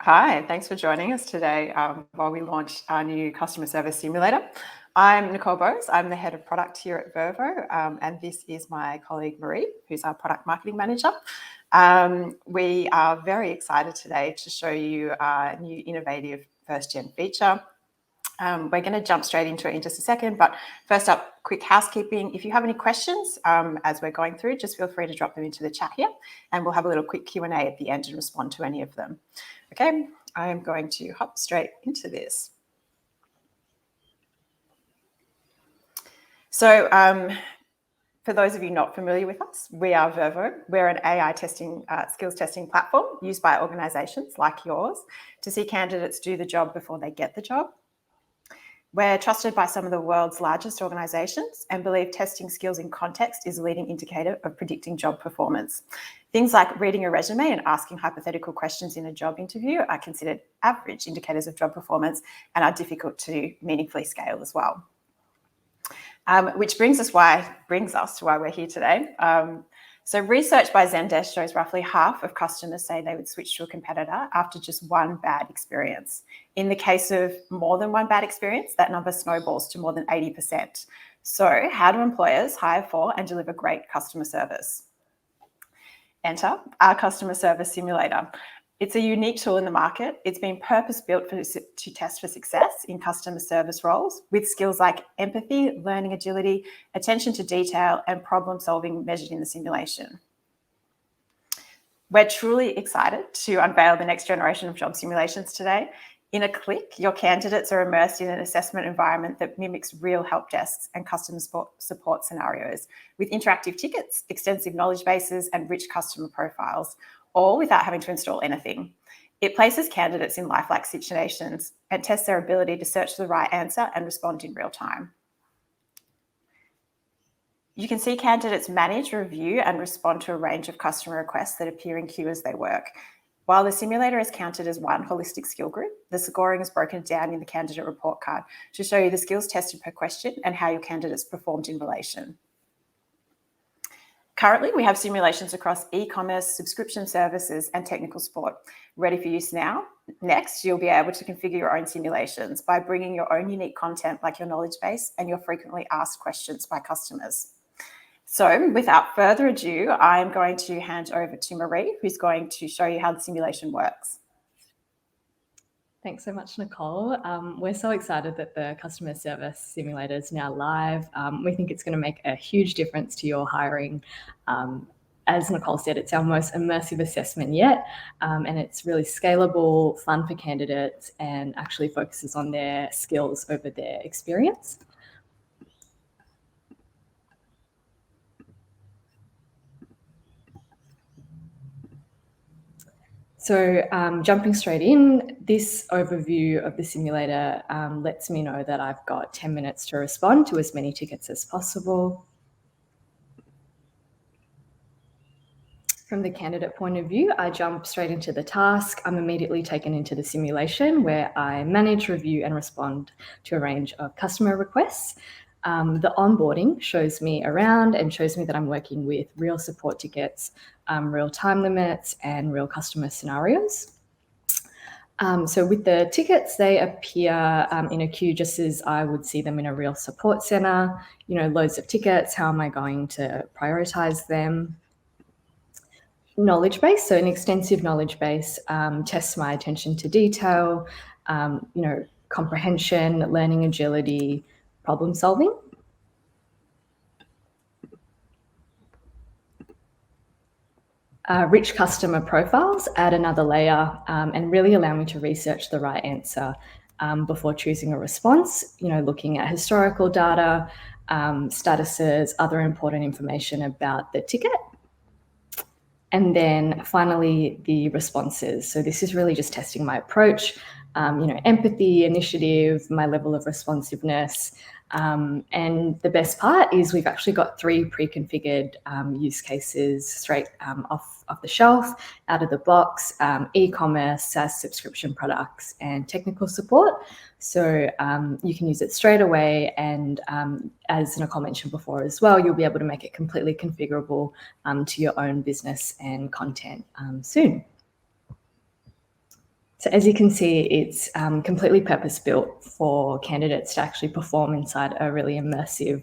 Hi, thanks for joining us today while we launch our new customer service simulator. I'm Nicole Bose. I'm the head of product here at Vervoe, and this is my colleague Marie, who's our product marketing manager. We are very excited today to show you our new innovative first-gen feature. We're going to jump straight into it in just a second, but first up, quick housekeeping. If you have any questions as we're going through, just feel free to drop them into the chat here, and we'll have a little quick Q&A at the end and respond to any of them. Okay, I am going to hop straight into this. So for those of you not familiar with us, we are Vervoe. We're an AI skills testing platform used by organizations like yours to see candidates do the job before they get the job. We're trusted by some of the world's largest organizations and believe testing skills in context is a leading indicator of predicting job performance. Things like reading a resume and asking hypothetical questions in a job interview are considered average indicators of job performance and are difficult to meaningfully scale as well. Which brings us to why we're here today. So research by Zendesk shows roughly half of customers say they would switch to a competitor after just one bad experience. In the case of more than one bad experience, that number snowballs to more than 80%. So how do employers hire for and deliver great customer service? Enter our customer service simulator. It's a unique tool in the market. It's been purpose-built to test for success in customer service roles with skills like empathy, learning agility, attention to detail, and problem-solving measured in the simulation. We're truly excited to unveil the next generation of job simulations today. In a click, your candidates are immersed in an assessment environment that mimics real help desks and customer support scenarios with interactive tickets, extensive knowledge bases, and rich customer profiles, all without having to install anything. It places candidates in lifelike situations and tests their ability to search for the right answer and respond in real time. You can see candidates manage, review, and respond to a range of customer requests that appear in queue as they work. While the simulator is counted as one holistic skill group, the scoring is broken down in the candidate report card to show you the skills tested per question and how your candidates performed in relation. Currently, we have simulations across e-commerce, subscription services, and technical support ready for use now. Next, you'll be able to configure your own simulations by bringing your own unique content like your knowledge base and your frequently asked questions by customers. So without further ado, I'm going to hand over to Marie, who's going to show you how the simulation works. Thanks so much, Nicole. We're so excited that the customer service simulator is now live. We think it's going to make a huge difference to your hiring. As Nicole said, it's our most immersive assessment yet, and it's really scalable, fun for candidates, and actually focuses on their skills over their experience. So jumping straight in, this overview of the simulator lets me know that I've got 10 minutes to respond to as many tickets as possible. From the candidate point of view, I jump straight into the task. I'm immediately taken into the simulation where I manage, review, and respond to a range of customer requests. The onboarding shows me around and shows me that I'm working with real support tickets, real time limits, and real customer scenarios. So with the tickets, they appear in a queue just as I would see them in a real support center. Loads of tickets. How am I going to prioritize them? Knowledge base, so an extensive knowledge base tests my attention to detail, comprehension, learning agility, problem solving. Rich customer profiles add another layer and really allow me to research the right answer before choosing a response, looking at historical data, statuses, other important information about the ticket. And then finally, the responses. So this is really just testing my approach, empathy, initiative, my level of responsiveness. And the best part is we've actually got 3 pre-configured use cases straight off the shelf, out of the box, e-commerce, SaaS subscription products, and technical support. So you can use it straight away. And as Nicole mentioned before as well, you'll be able to make it completely configurable to your own business and content soon. So as you can see, it's completely purpose-built for candidates to actually perform inside a really immersive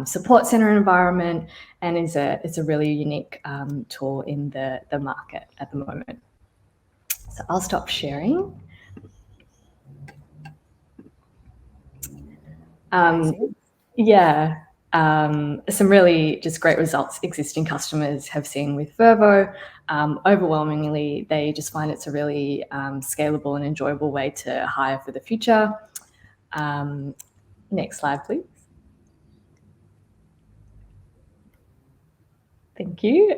support center environment, and it's a really unique tool in the market at the moment. So I'll stop sharing. Yeah, some really just great results existing customers have seen with Vervoe. Overwhelmingly, they just find it's a really scalable and enjoyable way to hire for the future. Next slide, please. Thank you.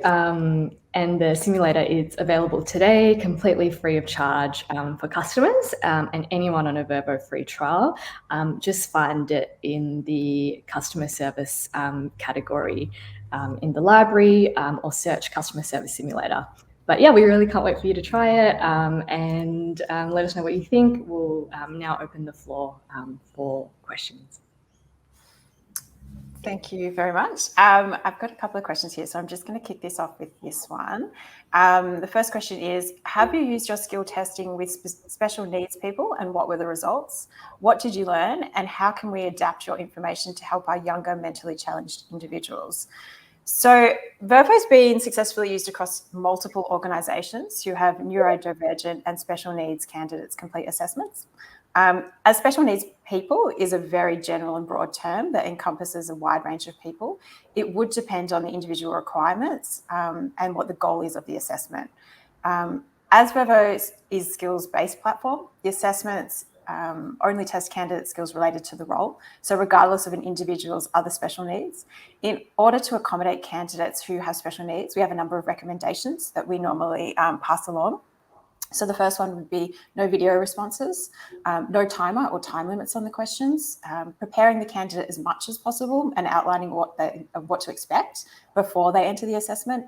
And the simulator is available today, completely free of charge for customers and anyone on a Vervoe free trial. Just find it in the customer service category in the library or search customer service simulator. But yeah, we really can't wait for you to try it and let us know what you think. We'll now open the floor for questions. Thank you very much. I've got a couple of questions here, so I'm just going to kick this off with this one. The first question is, have you used your skill testing with special needs people, and what were the results? What did you learn, and how can we adapt your information to help our younger mentally challenged individuals? So Vervoe's been successfully used across multiple organisations who have neurodivergent and special needs candidates complete assessments. As special needs people is a very general and broad term that encompasses a wide range of people. It would depend on the individual requirements and what the goal is of the assessment. As Vervoe is a skills-based platform, the assessments only test candidate skills related to the role, so regardless of an individual's other special needs. In order to accommodate candidates who have special needs, we have a number of recommendations that we normally pass along. So the first one would be no video responses, no timer or time limits on the questions, preparing the candidate as much as possible and outlining what to expect before they enter the assessment.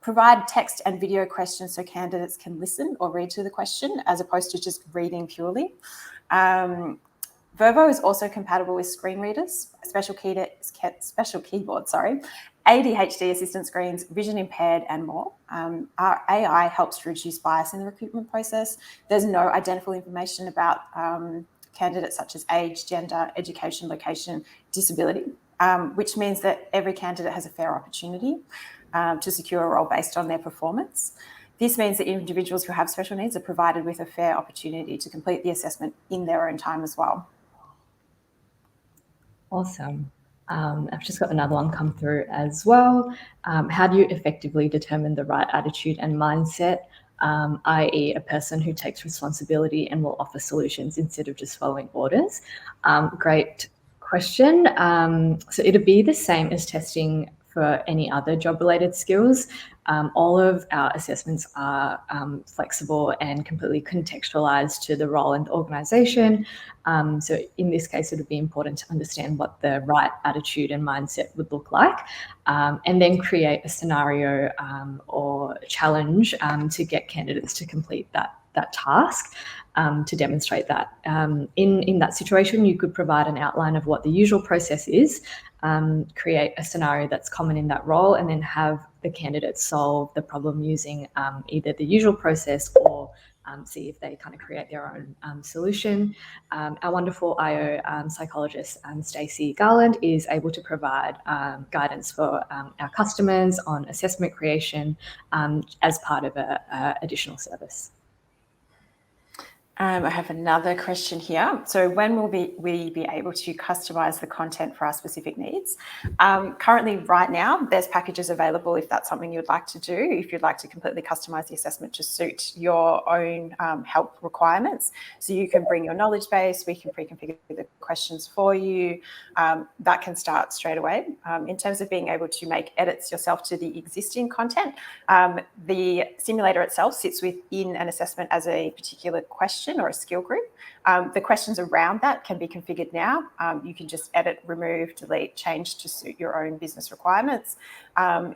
Provide text and video questions so candidates can listen or read to the question as opposed to just reading purely. Vervoe is also compatible with screen readers, special keyboards, ADHD assistant screens, vision impaired, and more. Our AI helps to reduce bias in the recruitment process. There's no identifiable information about candidates such as age, gender, education, location, disability, which means that every candidate has a fair opportunity to secure a role based on their performance. This means that individuals who have special needs are provided with a fair opportunity to complete the assessment in their own time as well. Awesome. I've just got another one come through as well. How do you effectively determine the right attitude and mindset, i.e. a person who takes responsibility and will offer solutions instead of just following orders? Great question. So it'd be the same as testing for any other job-related skills. All of our assessments are flexible and completely contextualized to the role and the organisation. So in this case, it would be important to understand what the right attitude and mindset would look like, and then create a scenario or challenge to get candidates to complete that task. To demonstrate that. In that situation, you could provide an outline of what the usual process is, create a scenario that's common in that role, and then have the candidate solve the problem using either the usual process or see if they kind of create their own solution. Our wonderful IO psychologist, Stacey Garland, is able to provide guidance for our customers on assessment creation as part of an additional service. I have another question here. So when will we be able to customize the content for our specific needs? Currently, right now, there's packages available if that's something you'd like to do, if you'd like to completely customize the assessment to suit your own help requirements. So you can bring your knowledge base, we can pre-configure the questions for you. That can start straight away. In terms of being able to make edits yourself to the existing content, the simulator itself sits within an assessment as a particular question or a skill group. The questions around that can be configured now. You can just edit, remove, delete, change to suit your own business requirements.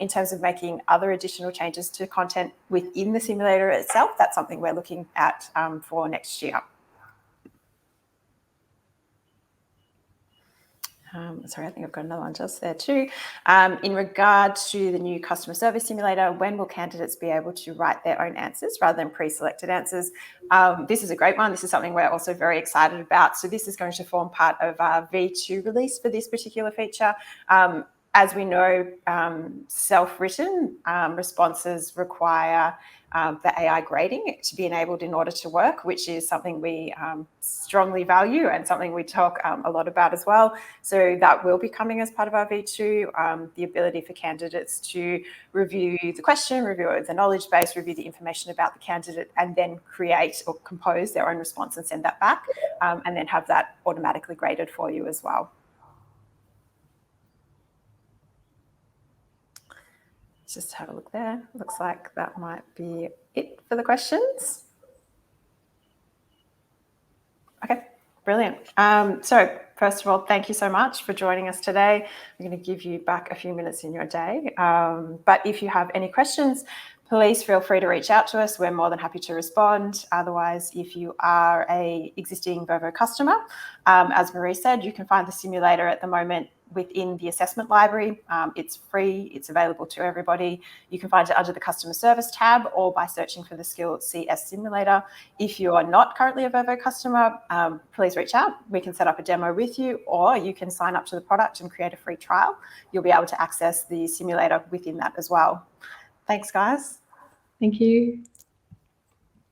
In terms of making other additional changes to content within the simulator itself, that's something we're looking at for next year. Sorry, I think I've got another one just there too. In regard to the new customer service simulator, when will candidates be able to write their own answers rather than pre-selected answers? This is a great one. This is something we're also very excited about. So this is going to form part of our V2 release for this particular feature. As we know, self-written responses require the AI grading to be enabled in order to work, which is something we strongly value and something we talk a lot about as well. So that will be coming as part of our V2, the ability for candidates to review the question, review the knowledge base, review the information about the candidate, and then create or compose their own response and send that back, and then have that automatically graded for you as well. Just have a look there. Looks like that might be it for the questions. Okay, brilliant. So first of all, thank you so much for joining us today. I'm going to give you back a few minutes in your day. But if you have any questions, please feel free to reach out to us. We're more than happy to respond. Otherwise, if you are an existing Vervoe customer, as Marie said, you can find the simulator at the moment within the assessment library. It's free, it's available to everybody. You can find it under the customer service tab or by searching for the skill CS simulator. If you are not currently a Vervoe customer, please reach out. We can set up a demo with you, or you can sign up to the product and create a free trial. You'll be able to access the simulator within that as well. Thanks, guys. Thank you.